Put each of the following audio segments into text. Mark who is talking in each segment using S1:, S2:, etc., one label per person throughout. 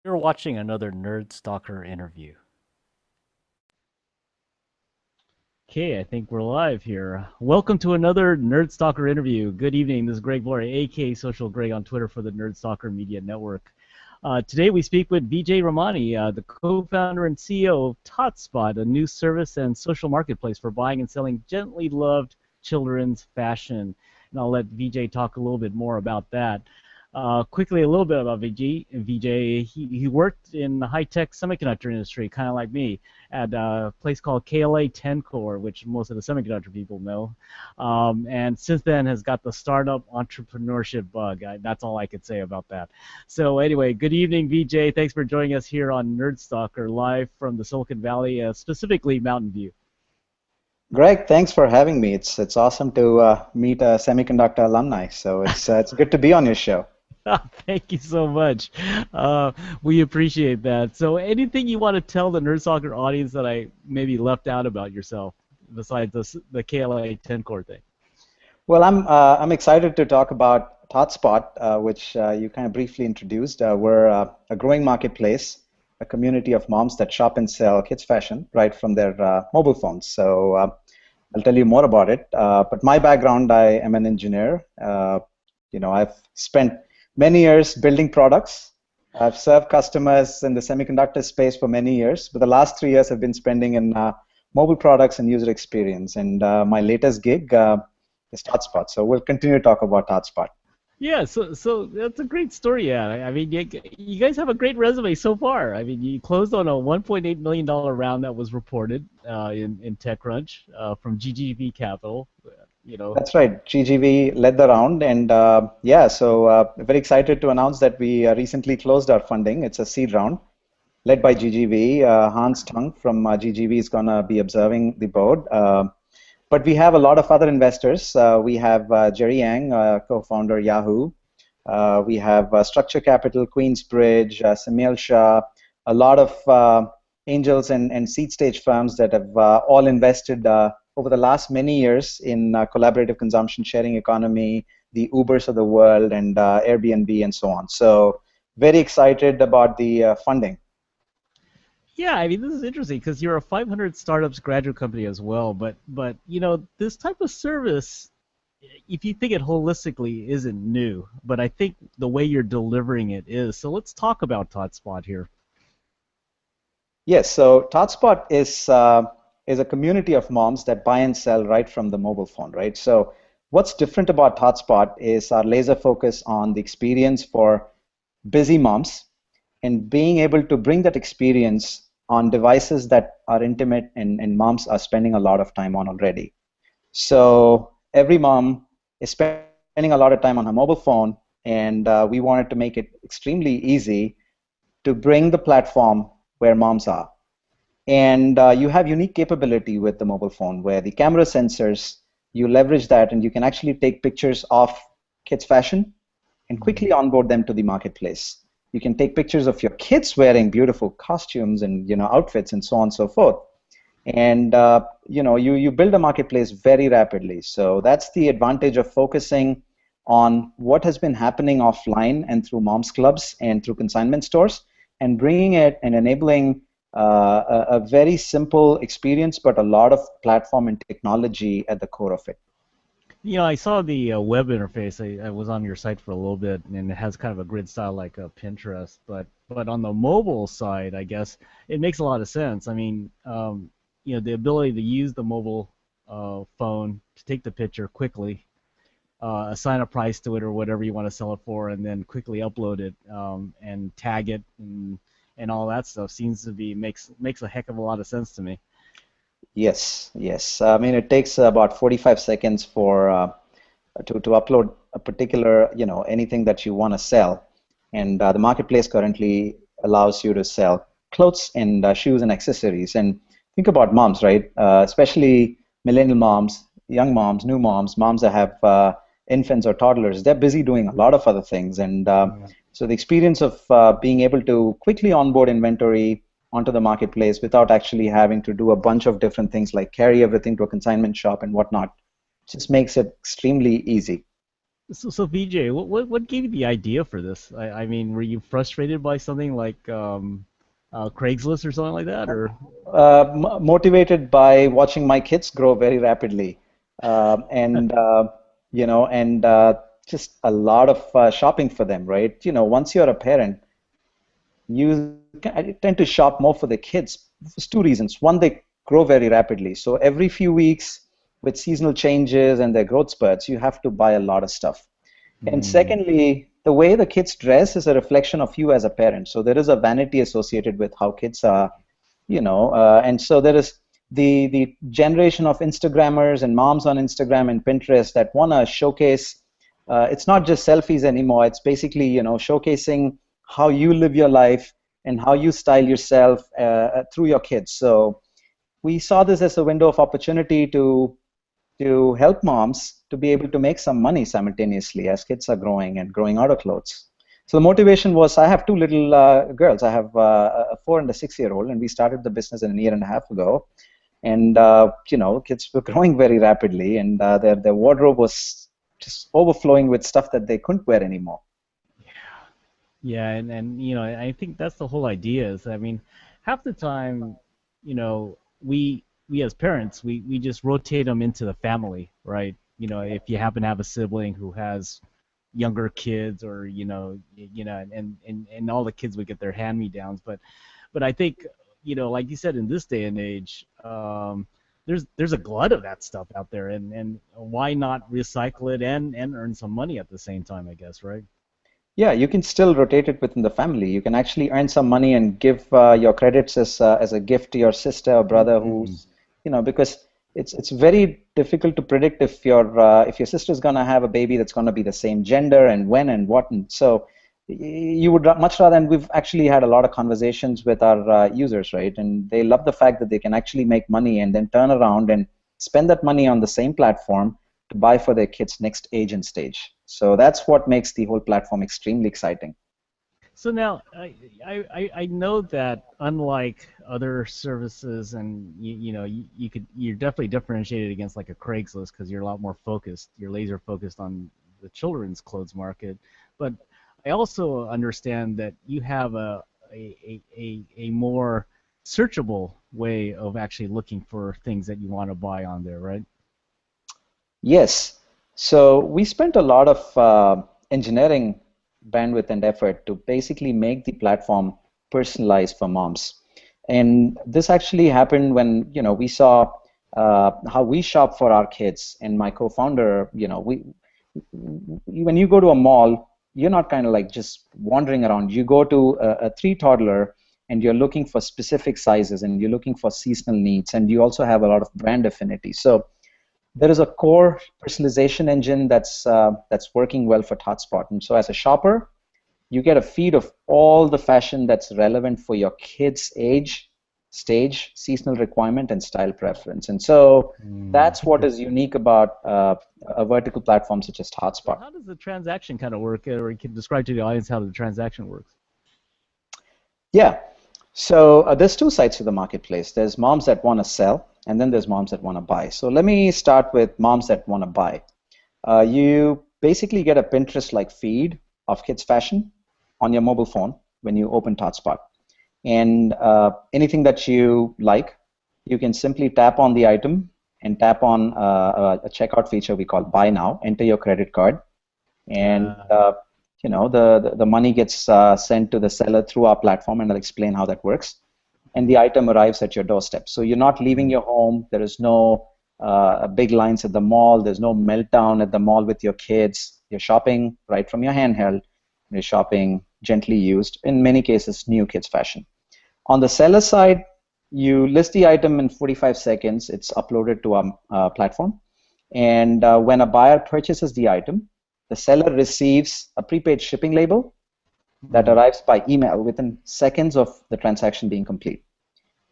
S1: You're watching another Nerd Stalker interview. Okay, I think we're live here. Welcome to another Nerd Stalker interview. Good evening. This is Greg Bory, aka Social Greg on Twitter for the Nerd Stalker Media Network. Today we speak with Vijay Ramani, the co-founder and CEO of TotSpot, a new service and social marketplace for buying and selling gently loved children's fashion. And I'll let Vijay talk a little bit more about that. Quickly, a little bit about Vijay. Vijay, he worked in the high-tech semiconductor industry, kind of like me, at a place called KLA Tencor, which most of the semiconductor people know. And since then has got the startup entrepreneurship bug. That's all I could say about that. So anyway, good evening, Vijay. Thanks for joining us here on Nerdstalker, live from the Silicon Valley, specifically Mountain View.
S2: Greg, thanks for having me. It's awesome to meet a semiconductor alumni. So it's good to be on your show.
S1: Thank you so much. Uh, we appreciate that. So, anything you want to tell the Nerd Soccer audience that I maybe left out about yourself, besides the KLA 10 core thing?
S2: Well, I'm excited to talk about TotSpot, which you kind of briefly introduced. We're a growing marketplace, a community of moms that shop and sell kids fashion right from their mobile phones. So I'll tell you more about it. But my background, I am an engineer. I've spent many years building products. I've served customers in the semiconductor space for many years, but the last 3 years I've been spending in mobile products and user experience. And my latest gig is TotSpot. So we'll continue to talk about TotSpot.
S1: Yeah, so that's a great story. Yeah, I mean, you guys have a great resume so far. I mean, you closed on a $1.8 million round that was reported in TechCrunch from GGV Capital. You know,
S2: That's right. GGV led the round, and yeah, so very excited to announce that we recently closed our funding. It's a seed round led by GGV. Hans Tung from GGV is going to be observing the board. But we have a lot of other investors. We have Jerry Yang, co-founder Yahoo. We have Structure Capital, Queensbridge, Samil Shah, a lot of angels and seed stage firms that have all invested over the last many years in collaborative consumption sharing economy, the Ubers of the world, and Airbnb, and so on. So very excited about the funding.
S1: yeah, I mean, this is interesting because you're a 500 startups graduate company as well. But this type of service, if you think it holistically, isn't new. But I think the way you're delivering it is. So let's talk about TotSpot here.
S2: Yes, so TotSpot is a community of moms that buy and sell right from the mobile phone, right? So what's different about TotSpot is our laser focus on the experience for busy moms and being able to bring that experience on devices that are intimate and moms are spending a lot of time on already. So every mom is spending a lot of time on her mobile phone, and we wanted to make it extremely easy to bring the platform where moms are. And you have unique capability with the mobile phone where the camera sensors, you leverage that and you can actually take pictures of kids' fashion and quickly onboard them to the marketplace. You can take pictures of your kids wearing beautiful costumes and outfits and so on and so forth. And you build a marketplace very rapidly. So that's the advantage of focusing on what has been happening offline and through moms clubs and through consignment stores and bringing it and enabling a very simple experience, but a lot of platform and technology at the core of it.
S1: I saw the web interface. I was on your site for a little bit, and it has kind of a grid style like Pinterest. But on the mobile side, I guess it makes a lot of sense. I mean, the ability to use the mobile phone to take the picture quickly, assign a price to it or whatever you want to sell it for, and then quickly upload it and tag it and all that stuff seems to be makes a heck of a lot of sense to me.
S2: Yes, yes. I mean, it takes about 45 seconds for to upload a particular, anything that you want to sell. And the marketplace currently allows you to sell clothes and shoes and accessories. And think about moms, right? Especially millennial moms, young moms, new moms, moms that have infants or toddlers. They're busy doing a lot of other things. And so the experience of being able to quickly onboard inventory onto the marketplace without actually having to do a bunch of different things like carry everything to a consignment shop and whatnot just makes it extremely easy.
S1: So Vijay, what gave you the idea for this? I mean, were you frustrated by something like Craigslist or something like that, or?
S2: Motivated by watching my kids grow very rapidly, and just a lot of shopping for them, right? Once you're a parent, I tend to shop more for the kids for two reasons. One, they grow very rapidly. So every few weeks, with seasonal changes and their growth spurts, you have to buy a lot of stuff. And
S1: Hmm.
S2: secondly, the way the kids dress is a reflection of you as a parent. So there is a vanity associated with how kids are, and so there is the generation of Instagrammers and moms on Instagram and Pinterest that want to showcase. It's not just selfies anymore. It's basically showcasing how you live your life and how you style yourself through your kids. So we saw this as a window of opportunity to help moms to be able to make some money simultaneously as kids are growing and growing out of clothes. So the motivation was I have two little girls. I have a 4 and a 6 year old, and we started the business a year and a half ago. And kids were growing very rapidly, and their wardrobe was just overflowing with stuff that they couldn't wear anymore.
S1: Yeah, and I think that's the whole idea is, I mean, half the time, we as parents, we just rotate them into the family, right? If you happen to have a sibling who has younger kids, or and all the kids would get their hand-me-downs, but I think, like you said, in this day and age, there's a glut of that stuff out there, and why not recycle it and earn some money at the same time, I guess, right?
S2: Yeah, you can still rotate it within the family. You can actually earn some money and give your credits as a gift to your sister or brother
S1: Mm-hmm.
S2: who's, because it's very difficult to predict if your sister's gonna have a baby that's gonna be the same gender and when and what. And so you would much rather, and we've actually had a lot of conversations with our users, right? And they love the fact that they can actually make money and then turn around and spend that money on the same platform to buy for their kids' next age and stage. So that's what makes the whole platform extremely exciting.
S1: So now I know that unlike other services, and you're definitely differentiated against like a Craigslist because you're a lot more focused. You're laser focused on the children's clothes market, but I also understand that you have a more searchable way of actually looking for things that you want to buy on there, right?
S2: Yes. So we spent a lot of engineering bandwidth and effort to basically make the platform personalized for moms. And this actually happened when, we saw how we shop for our kids. And my co-founder, when you go to a mall, you're not kind of like just wandering around. You go to a three toddler and you're looking for specific sizes and you're looking for seasonal needs. And you also have a lot of brand affinity. So there is a core personalization engine that's working well for TotSpot. And so as a shopper, you get a feed of all the fashion that's relevant for your kid's age, stage, seasonal requirement, and style preference. And so
S1: Mm.
S2: that's what is unique about a vertical platform such as
S1: So
S2: TotSpot.
S1: how does the transaction kind of work, or you can describe to the audience how the transaction works?
S2: Yeah. So there's two sides to the marketplace. There's moms that want to sell, and then there's moms that want to buy. So let me start with moms that want to buy. You basically get a Pinterest-like feed of kids' fashion on your mobile phone when you open TotSpot. And anything that you like, you can simply tap on the item and tap on a checkout feature we call Buy Now. Enter your credit card, and
S1: Uh,
S2: the money gets sent to the seller through our platform, and I'll explain how that works. And the item arrives at your doorstep. So you're not leaving
S1: mm.
S2: your home. There is no big lines at the mall. There's no meltdown at the mall with your kids. You're shopping right from your handheld. You're shopping gently used, in many cases, new kids fashion. On the seller side, you list the item in 45 seconds. It's uploaded to our platform. And when a buyer purchases the item, the seller receives a prepaid shipping label that
S1: Mm.
S2: arrives by email within seconds of the transaction being complete.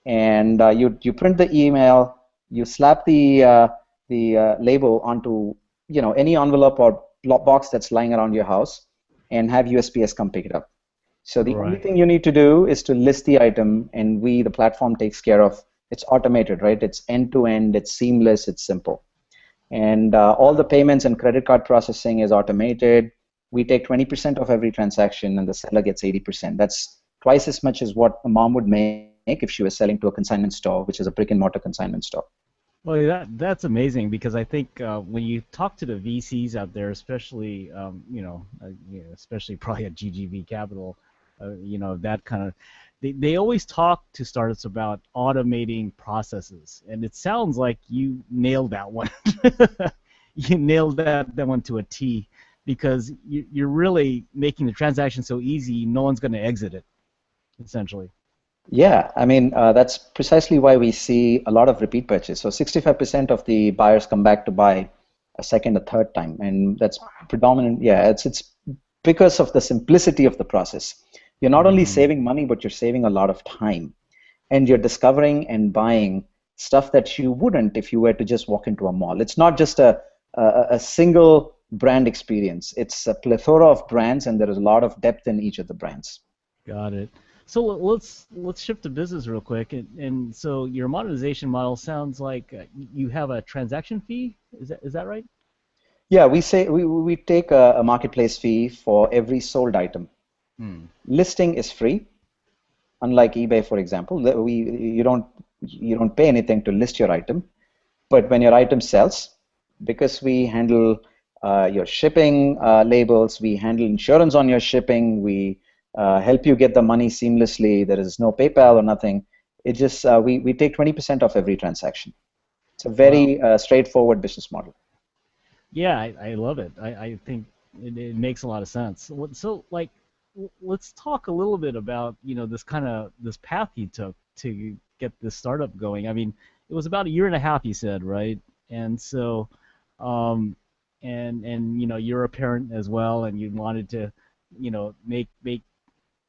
S2: And you print the email, you slap the label onto any envelope or box that's lying around your house, and have USPS come pick it up. So the only
S1: Right.
S2: thing you need to do is to list the item, and the platform takes care of. It's automated, right? It's end to end. It's seamless. It's simple. And all the payments and credit card processing is automated. We take 20% of every transaction, and the seller gets 80%. That's twice as much as what a mom would make if she was selling to a consignment store, which is a brick and mortar consignment store.
S1: Well, that's amazing because I think when you talk to the VCs out there, especially especially probably at GGV Capital, that kind of, they always talk to startups about automating processes, and it sounds like you nailed that one. You nailed that one to a T, because you're really making the transaction so easy, no one's going to exit it, essentially.
S2: Yeah, I mean, that's precisely why we see a lot of repeat purchase. So 65% of the buyers come back to buy a second, a third time, and that's predominant. Yeah, it's because of the simplicity of the process. You're not only
S1: Hmm.
S2: saving money, but you're saving a lot of time, and you're discovering and buying stuff that you wouldn't if you were to just walk into a mall. It's not just a single brand experience. It's a plethora of brands, and there is a lot of depth in each of the brands.
S1: Got it. So let's shift to business real quick, and so your monetization model sounds like you have a transaction fee. Is that right?
S2: Yeah, we take a marketplace fee for every sold item.
S1: Hmm.
S2: Listing is free, unlike eBay, for example. You don't pay anything to list your item. But when your item sells, because we handle your shipping labels, we handle insurance on your shipping, we help you get the money seamlessly. There is no PayPal or nothing. It just we take 20% of every transaction. It's a
S1: Wow.
S2: very straightforward business model.
S1: Yeah, I love it. I think it makes a lot of sense. So like, let's talk a little bit about this path you took to get this startup going. I mean, it was about a year and a half, you said, right? And so, um, and you're a parent as well, and you wanted to,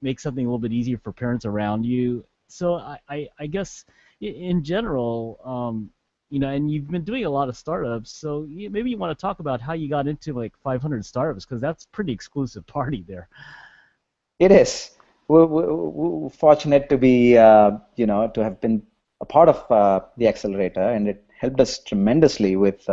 S1: make something a little bit easier for parents around you. So I guess in general, and you've been doing a lot of startups, so maybe you want to talk about how you got into like 500 startups, because that's pretty exclusive party there.
S2: It is. We're fortunate to be, to have been a part of the accelerator, and it helped us tremendously with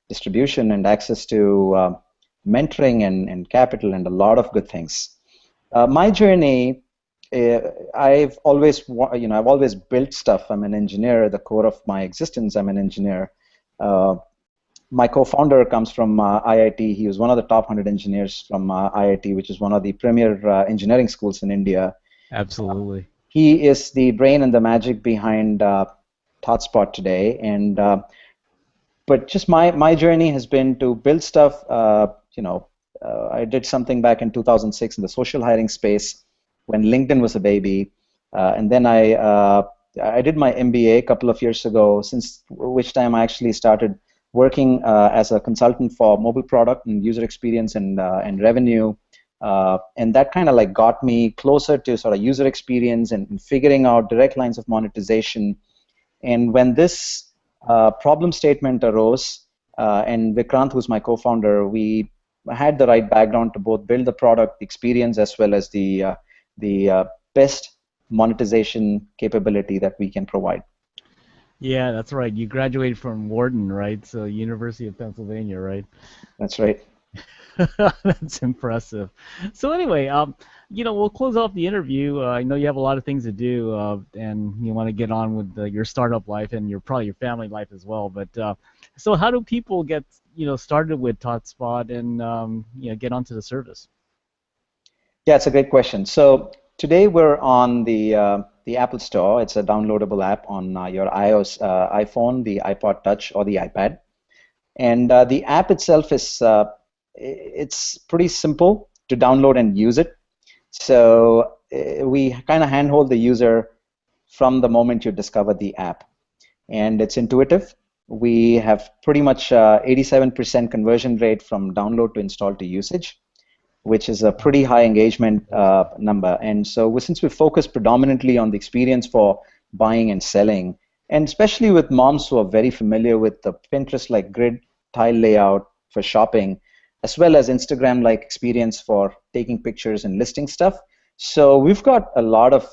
S2: distribution and access to mentoring and capital and a lot of good things. My journey, uh, I've always built stuff. I'm an engineer at the core of my existence. I'm an engineer. Uh, my co-founder comes from IIT. He was one of the top 100 engineers from IIT, which is one of the premier engineering schools in India.
S1: Absolutely.
S2: He is the brain and the magic behind TotSpot today. And but just my journey has been to build stuff. I did something back in 2006 in the social hiring space when LinkedIn was a baby, and then I did my MBA a couple of years ago. Since which time I actually started working as a consultant for mobile product and user experience and revenue. And that kind of like got me closer to sort of user experience and figuring out direct lines of monetization. And when this problem statement arose, and Vikrant, who's my co-founder, we had the right background to both build the product experience as well as the best monetization capability that we can provide.
S1: Yeah, that's right. You graduated from Wharton, right? So University of Pennsylvania, right?
S2: That's right.
S1: That's impressive. So anyway, we'll close off the interview. I know you have a lot of things to do, and you want to get on with your startup life and probably your family life as well. But so how do people get started with TotSpot and get onto the service?
S2: Yeah, it's a great question. So today we're on the Apple Store. It's a downloadable app on your iOS iPhone, the iPod Touch, or the iPad. And the app itself is it's pretty simple to download and use it. So we kind of handhold the user from the moment you discover the app, and it's intuitive. We have pretty much 87% conversion rate from download to install to usage, which is a
S1: Wow,
S2: pretty high engagement
S1: impressive.
S2: number. And so since we focus predominantly on the experience for buying and selling, and especially with moms who are very familiar with the Pinterest-like grid tile layout for shopping, as well as Instagram-like experience for taking pictures and listing stuff. So we've got a lot of,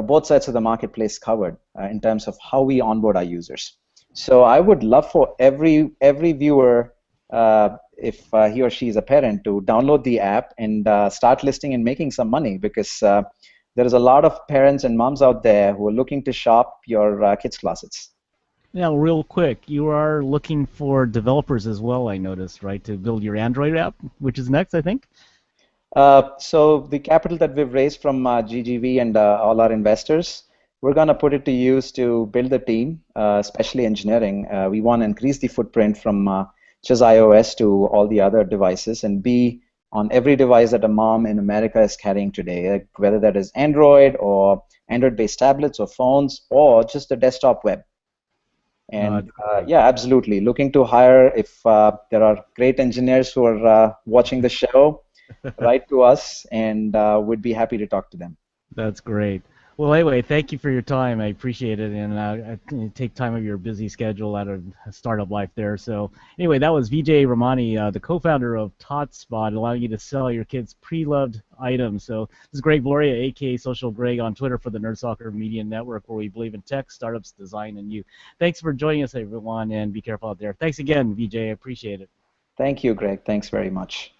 S2: both sides of the marketplace covered in terms of how we onboard our users. So I would love for every viewer, if he or she is a parent, to download the app and start listing and making some money, because there is a lot of parents and moms out there who are looking to shop your kids' closets.
S1: Now, real quick, you are looking for developers as well, I noticed, right, to build your Android app, which is next, I think.
S2: So the capital that we've raised from GGV and all our investors, we're going to put it to use to build a team, especially engineering. We want to increase the footprint from just iOS to all the other devices and be on every device that a mom in America is carrying today, like whether that is Android or Android-based tablets or phones or just the desktop web. And
S1: It's great.
S2: yeah, absolutely. Looking to hire if there are great engineers who are watching the show, write to us, and we'd be happy to talk to them.
S1: That's great. Well, anyway, thank you for your time. I appreciate it, and take time of your busy schedule out of startup life there. So, anyway, that was Vijay Ramani, the co-founder of TotSpot, allowing you to sell your kids' pre-loved items. So, this is Greg Gloria, aka Social Greg, on Twitter for the Nerd Soccer Media Network, where we believe in tech, startups, design, and you. Thanks for joining us, everyone, and be careful out there. Thanks again, Vijay. I appreciate it.
S2: Thank you, Greg. Thanks very much.